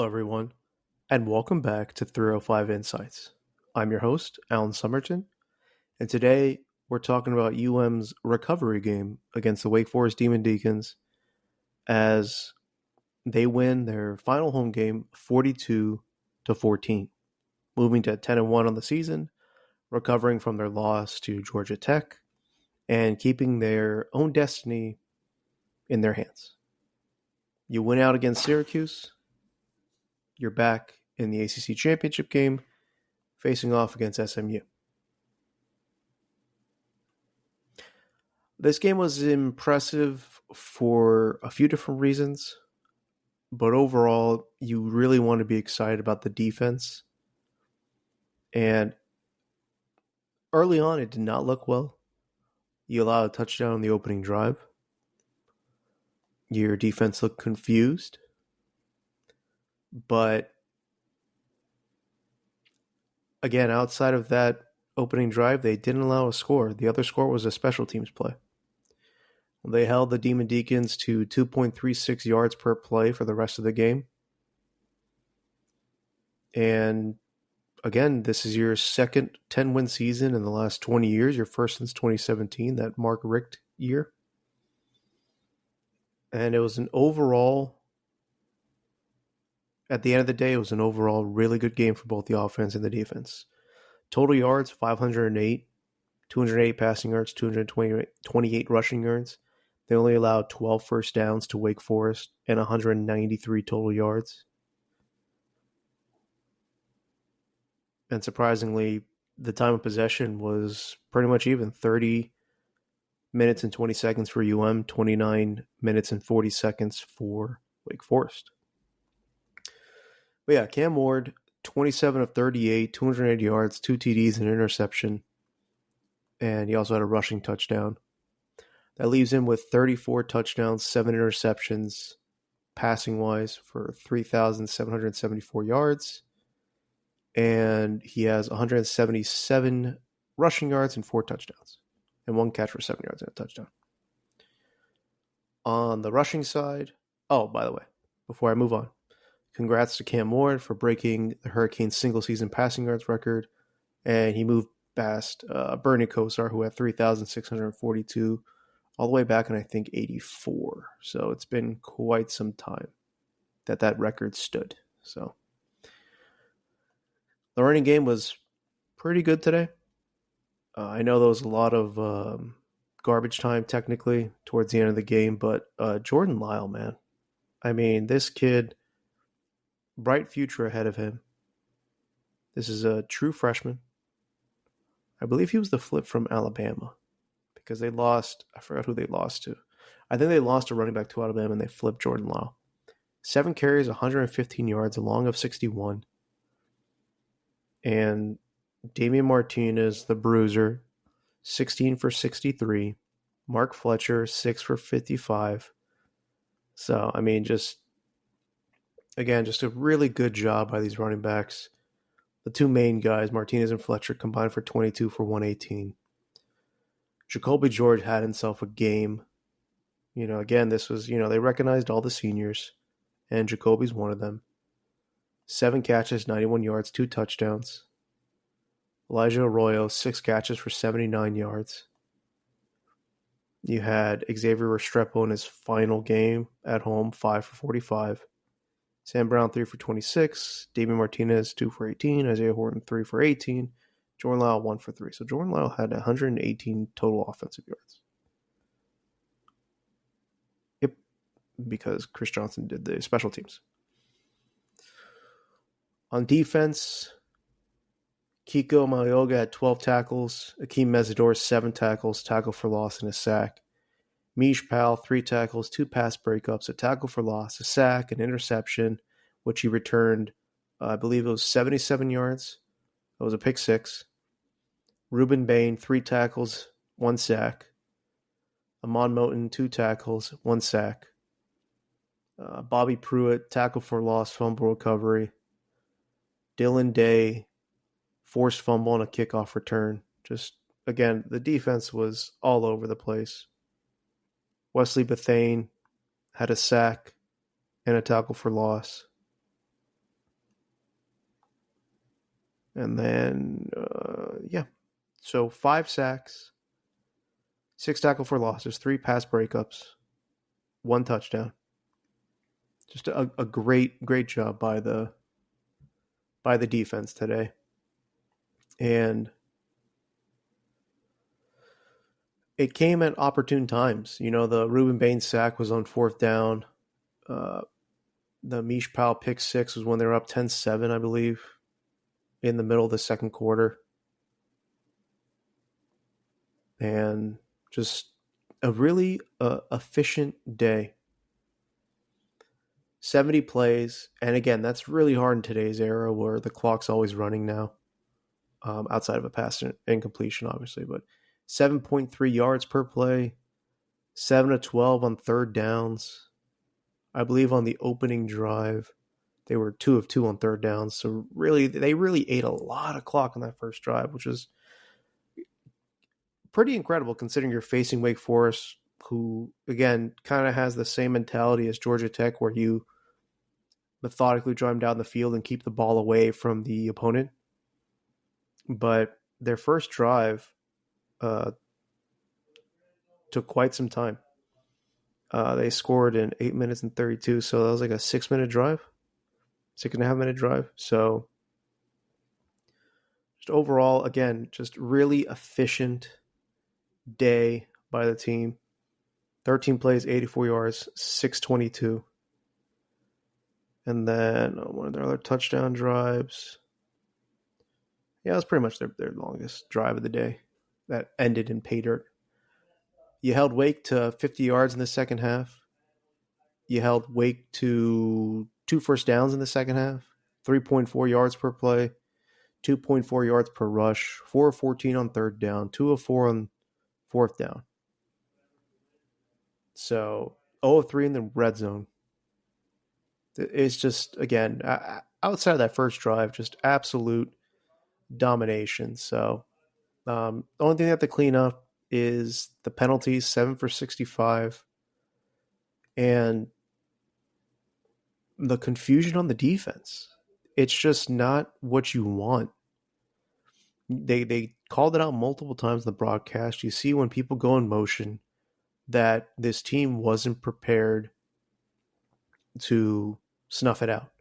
everyone, and welcome back to 305 Insights. I'm your host, Alan Somerton, and today we're talking about UM's recovery game against the Wake Forest Demon Deacons as they win their final home game 42-14, moving to 10-1 on the season, recovering from their loss to Georgia Tech, and keeping their own destiny in their hands. You win out against Syracuse. You're back in the ACC championship game, facing off against SMU. This game was impressive for a few different reasons, but overall, you really want to be excited about the defense. And early on, it did not look well. You allowed a touchdown on the opening drive. Your defense looked confused. But again, outside of that opening drive, they didn't allow a score. The other score was a special teams play. They held the Demon Deacons to 2.36 yards per play for the rest of the game. And again, this is your second 10-win season in the last 20 years, your first since 2017, that Mark Richt year. And it was at the end of the day, it was an overall really good game for both the offense and the defense. Total yards, 508, 208 passing yards, 228 rushing yards. They only allowed 12 first downs to Wake Forest and 193 total yards. And surprisingly, the time of possession was pretty much even, 30 minutes and 20 seconds for UM, 29 minutes and 40 seconds for Wake Forest. But yeah, Cam Ward, 27 of 38, 280 yards, 2 TDs, and an interception. And he also had a rushing touchdown. That leaves him with 34 touchdowns, 7 interceptions, passing-wise, for 3,774 yards. And he has 177 rushing yards and 4 touchdowns. And 1 catch for 7 yards and a touchdown. On the rushing side, by the way, before I move on, congrats to Cam Ward for breaking the Hurricanes' single-season passing yards record, and he moved past Bernie Kosar, who had 3,642, all the way back in, I think, 84. So it's been quite some time that record stood. So the running game was pretty good today. I know there was a lot of garbage time, technically, towards the end of the game, but Jordan Lyle, man. I mean, this kid, bright future ahead of him. This is a true freshman. I believe he was the flip from Alabama because they lost. I forgot who they lost to. I think they lost a running back to Alabama and they flipped Jordan Lyle. 7 carries, 115 yards, a long of 61. And Damian Martinez, the bruiser, 16 for 63. Mark Fletcher, 6 for 55. So, I mean, just a really good job by these running backs. The two main guys, Martinez and Fletcher, combined for 22 for 118. Jacoby George had himself a game. Again, this was, they recognized all the seniors, and Jacoby's one of them. 7 catches, 91 yards, 2 touchdowns. Elijah Arroyo, 6 catches for 79 yards. You had Xavier Restrepo in his final game at home, 5 for 45. Sam Brown, 3 for 26. Damian Martinez, 2 for 18. Isaiah Horton, 3 for 18. Jordan Lyle, 1 for 3. So Jordan Lyle had 118 total offensive yards. Yep, because Chris Johnson did the special teams. On defense, Kiko Mayoga had 12 tackles. Akeem Mesidor, 7 tackles, tackle for loss, and a sack. Mish Powell, 3 tackles, 2 pass breakups, a tackle for loss, a sack, an interception, which he returned, I believe it was 77 yards. It was a pick 6. Ruben Bain, 3 tackles, 1 sack. Amon Moten, 2 tackles, 1 sack. Bobby Pruitt, tackle for loss, fumble recovery. Dylan Day, forced fumble and a kickoff return. Just, again, the defense was all over the place. Wesley Bethane had a sack and a tackle for loss. And then, so 5 sacks, 6 tackle for losses, 3 pass breakups, 1 touchdown. Just a great job by the defense today. And it came at opportune times. You know, the Reuben Baines sack was on 4th down. The Mish Powell pick 6 was when they were up 10-7, I believe, in the middle of the second quarter. And just a really efficient day. 70 plays. And again, that's really hard in today's era where the clock's always running now, outside of a pass incompletion, obviously. But 7.3 yards per play, 7 of 12 on 3rd downs. I believe on the opening drive, they were 2 of 2 on 3rd downs. So really, they really ate a lot of clock on that first drive, which is pretty incredible considering you're facing Wake Forest, who, again, kind of has the same mentality as Georgia Tech, where you methodically drive them down the field and keep the ball away from the opponent. But their first drive took quite some time. They scored in 8 minutes and 32, so that was like a 6-minute drive, 6.5-minute drive. So just overall, again, just really efficient day by the team. 13 plays, 84 yards, 622. And then one of their other touchdown drives. Yeah, it was pretty much their longest drive of the day. That ended in pay dirt. You held Wake to 50 yards in the second half. You held Wake to 2 first downs in the second half. 3.4 yards per play. 2.4 yards per rush. 4 of 14 on 3rd down. 2 of 4 on 4th down. So 0 of 3 in the red zone. It's just, again, outside of that first drive, just absolute domination. So the only thing they have to clean up is the penalties, 7 for 65. And the confusion on the defense. It's just not what you want. They called it out multiple times in the broadcast. You see when people go in motion that this team wasn't prepared to snuff it out.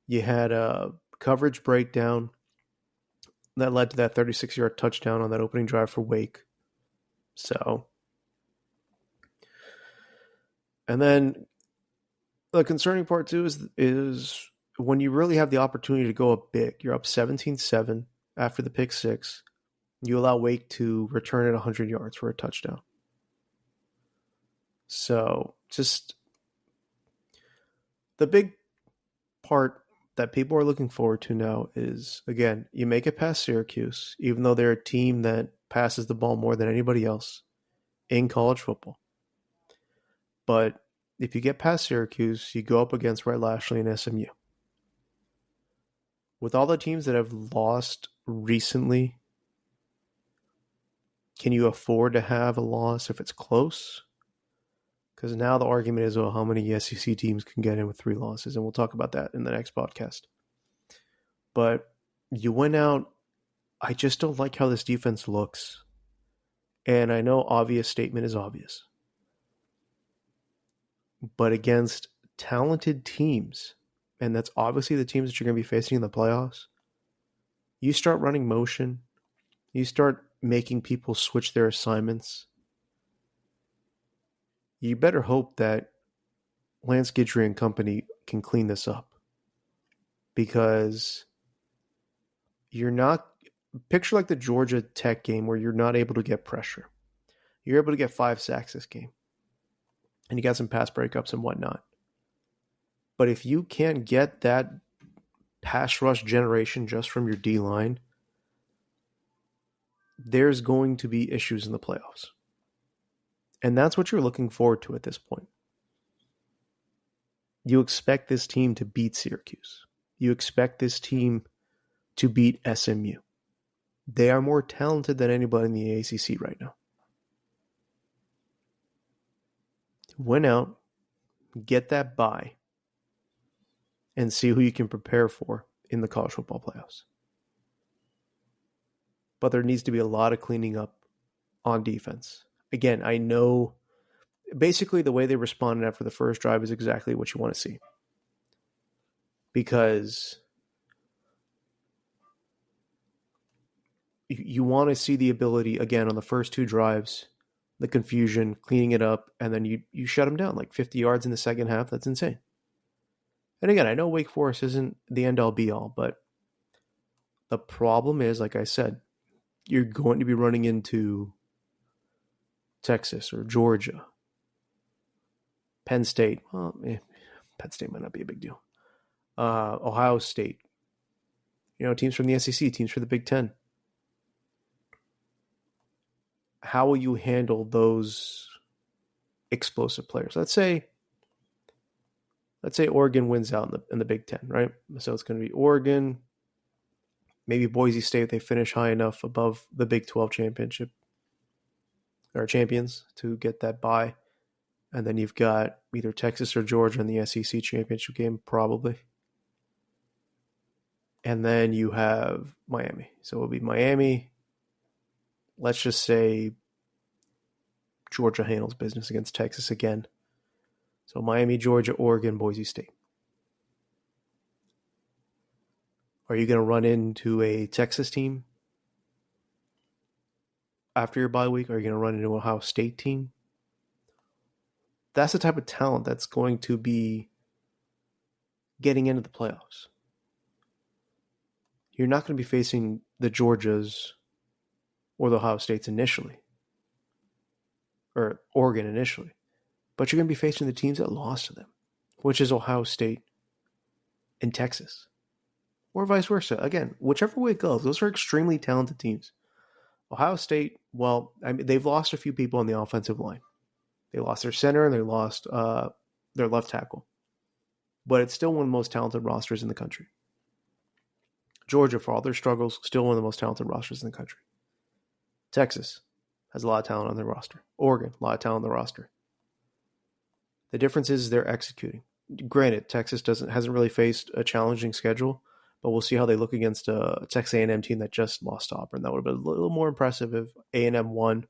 You had a coverage breakdown that led to that 36-yard touchdown on that opening drive for Wake. So, and then the concerning part too is when you really have the opportunity to go up big. You're up 17-7 after the pick 6. You allow Wake to return it 100 yards for a touchdown. So just the big part that people are looking forward to now is, again, you make it past Syracuse, even though they're a team that passes the ball more than anybody else in college football. But if you get past Syracuse, you go up against Red Lashley and SMU. With all the teams that have lost recently, can you afford to have a loss if it's close? Because now the argument is, how many SEC teams can get in with 3 losses? And we'll talk about that in the next podcast. But you went out. I just don't like how this defense looks. And I know obvious statement is obvious. But against talented teams, and that's obviously the teams that you're going to be facing in the playoffs, you start running motion. You start making people switch their assignments. You better hope that Lance Guidry and company can clean this up. Because you're not... Picture like the Georgia Tech game where you're not able to get pressure. You're able to get 5 sacks this game. And you got some pass breakups and whatnot. But if you can't get that pass rush generation just from your D-line, there's going to be issues in the playoffs. And that's what you're looking forward to at this point. You expect this team to beat Syracuse. You expect this team to beat SMU. They are more talented than anybody in the ACC right now. Win out, get that bye, and see who you can prepare for in the college football playoffs. but there needs to be a lot of cleaning up on defense. Again, I know basically the way they responded after the first drive is exactly what you want to see. Because you want to see the ability, again, on the first two drives, the confusion, cleaning it up, and then you shut them down like 50 yards in the second half. That's insane. And again, I know Wake Forest isn't the end-all be-all, but the problem is, like I said, you're going to be running into Texas or Georgia, Penn State. Well, Penn State might not be a big deal. Ohio State. Teams from the SEC, teams from the Big Ten. How will you handle those explosive players? Let's say Oregon wins out in the Big Ten, right? So it's going to be Oregon, maybe Boise State if they finish high enough above the Big 12 championship or champions to get that bye. And then you've got either Texas or Georgia in the SEC championship game, probably. And then you have Miami. So it'll be Miami. Let's just say Georgia handles business against Texas again. So Miami, Georgia, Oregon, Boise State. Are you going to run into a Texas team after your bye week? Are you going to run into an Ohio State team? That's the type of talent that's going to be getting into the playoffs. You're not going to be facing the Georgias or the Ohio States initially, or Oregon initially, but you're going to be facing the teams that lost to them, which is Ohio State and Texas, or vice versa. Again, whichever way it goes, those are extremely talented teams. Ohio State, well, they've lost a few people on the offensive line. They lost their center and they lost their left tackle, but it's still one of the most talented rosters in the country. Georgia, for all their struggles, still one of the most talented rosters in the country. Texas has a lot of talent on their roster. Oregon, a lot of talent on the roster. The difference is they're executing. Granted, Texas hasn't really faced a challenging schedule, but we'll see how they look against a Texas A&M team that just lost to Auburn. That would have been a little more impressive if A&M won.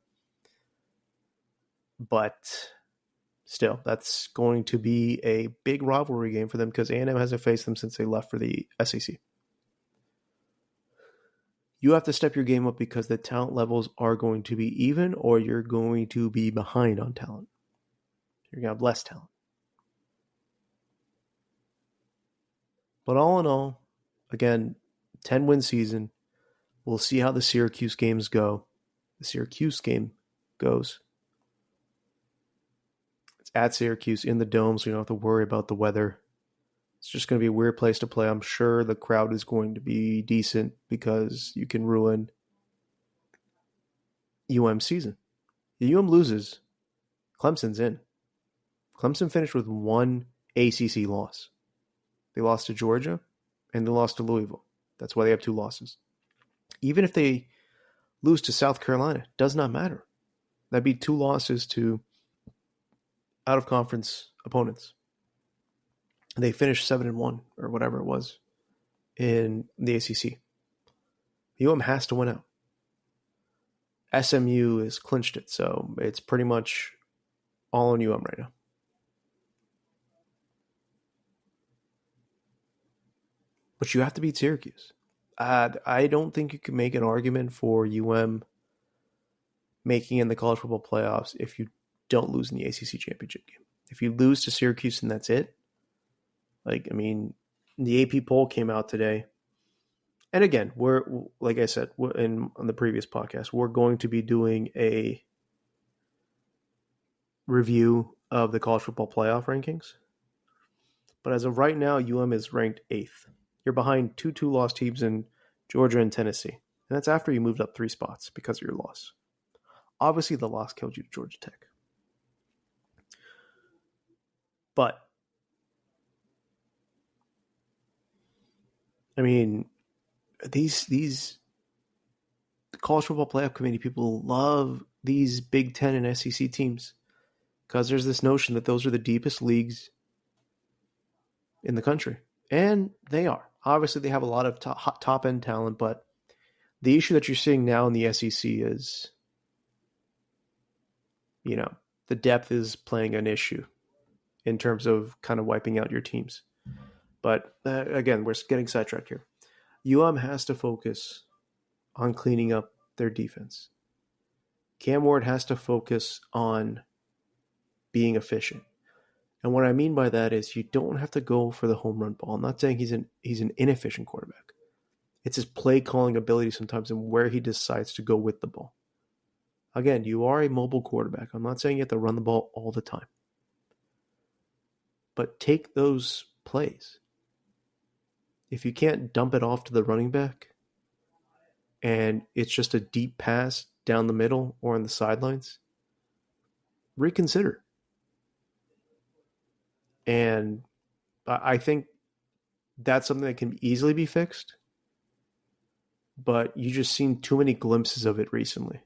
But still, that's going to be a big rivalry game for them because A&M hasn't faced them since they left for the SEC. You have to step your game up because the talent levels are going to be even or you're going to be behind on talent. You're going to have less talent. But all in all, again, 10-win season. We'll see how the Syracuse games go. The Syracuse game goes. It's at Syracuse in the dome, so you don't have to worry about the weather. It's just going to be a weird place to play. I'm sure the crowd is going to be decent because you can ruin UM season. If UM loses, Clemson's in. Clemson finished with one ACC loss. They lost to Georgia and they lost to Louisville. That's why they have 2 losses. Even if they lose to South Carolina, it does not matter. That'd be 2 losses to out-of-conference opponents. They finished 7-1 or whatever it was in the ACC. UM has to win out. SMU has clinched it, so it's pretty much all on UM right now. But you have to beat Syracuse. I don't think you can make an argument for UM making in the college football playoffs if you don't lose in the ACC championship game. If you lose to Syracuse and that's it, the AP poll came out today. And again, like I said on the previous podcast, we're going to be doing a review of the college football playoff rankings. But as of right now, UM is ranked 8th. You're behind 2 2-loss teams in Georgia and Tennessee. And that's after you moved up 3 spots because of your loss. Obviously, the loss killed you to Georgia Tech. But these college football playoff committee people love these Big Ten and SEC teams because there's this notion that those are the deepest leagues in the country. And they are. Obviously, they have a lot of top-end talent, but the issue that you're seeing now in the SEC is, the depth is playing an issue in terms of kind of wiping out your teams. But again, we're getting sidetracked here. has to focus on cleaning up their defense. Cam Ward has to focus on being efficient. And what I mean by that is you don't have to go for the home run ball. I'm not saying he's an inefficient quarterback. It's his play calling ability sometimes and where he decides to go with the ball. Again, you are a mobile quarterback. I'm not saying you have to run the ball all the time. But take those plays. If you can't dump it off to the running back and it's just a deep pass down the middle or on the sidelines, reconsider. And I think that's something that can easily be fixed. But you just seen too many glimpses of it recently.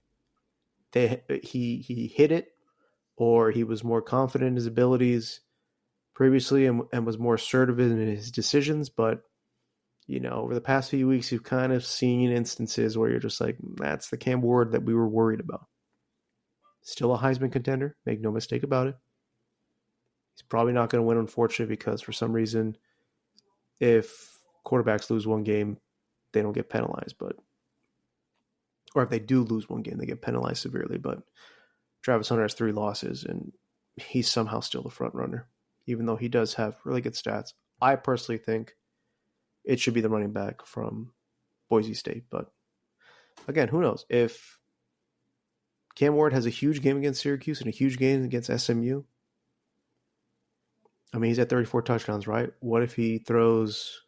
He hit it, or he was more confident in his abilities previously and was more assertive in his decisions. But, over the past few weeks, you've kind of seen instances where you're just like, that's the Cam Ward that we were worried about. Still a Heisman contender, make no mistake about it. He's probably not going to win, unfortunately, because for some reason, if quarterbacks lose one game, they don't get penalized. Or if they do lose one game, they get penalized severely. But Travis Hunter has 3 losses, and he's somehow still the front runner, even though he does have really good stats. I personally think it should be the running back from Boise State. But again, who knows? If Cam Ward has a huge game against Syracuse and a huge game against SMU, I mean, he's at 34 touchdowns, right? What if he throws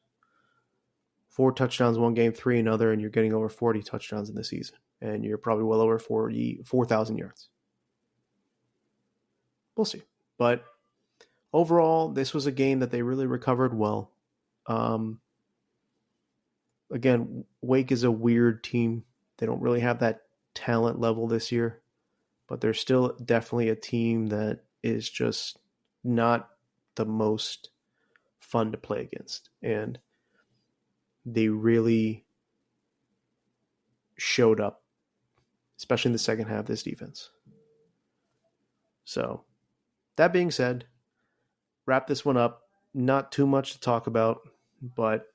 4 touchdowns one game, 3 another, and you're getting over 40 touchdowns in the season, and you're probably well over 4,000 yards? We'll see. But overall, this was a game that they really recovered well. Again, Wake is a weird team. They don't really have that talent level this year, but they're still definitely a team that is just not the most fun to play against. And they really showed up, especially in the second half of this defense. So, that being said, wrap this one up. Not too much to talk about, but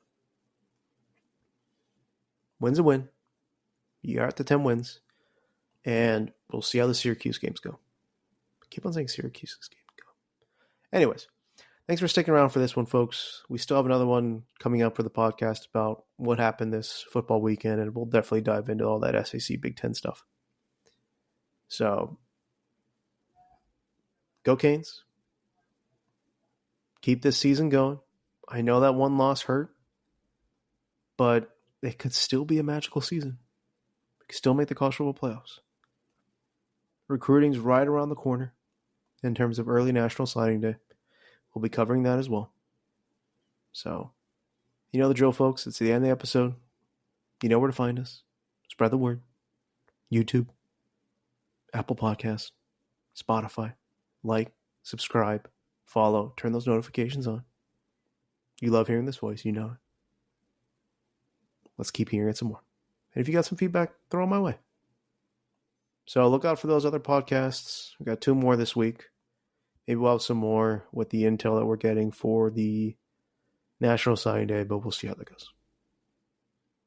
win's a win. You are at the 10 wins, and we'll see how the Syracuse games go. I keep on saying Syracuse's games go. Anyways, thanks for sticking around for this one, folks. We still have another one coming up for the podcast about what happened this football weekend, and we'll definitely dive into all that SEC Big Ten stuff. So, go Canes. Keep this season going. I know that one loss hurt, but it could still be a magical season. We could still make the college football playoffs. Recruiting's right around the corner in terms of early National Signing Day. We'll be covering that as well. So, you know the drill, folks. It's the end of the episode. You know where to find us. Spread the word. YouTube, Apple Podcasts, Spotify. Like, subscribe, follow, turn those notifications on. You love hearing this voice. You know it. Let's keep hearing it some more. And if you got some feedback, throw it my way. So look out for those other podcasts. We got 2 more this week. Maybe we'll have some more with the intel that we're getting for the National Signing Day, but we'll see how that goes.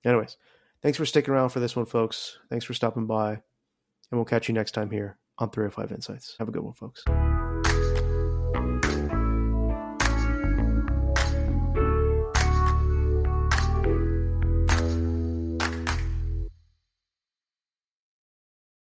Anyways, thanks for sticking around for this one, folks. Thanks for stopping by, and we'll catch you next time here on 305 Insights. Have a good one, folks.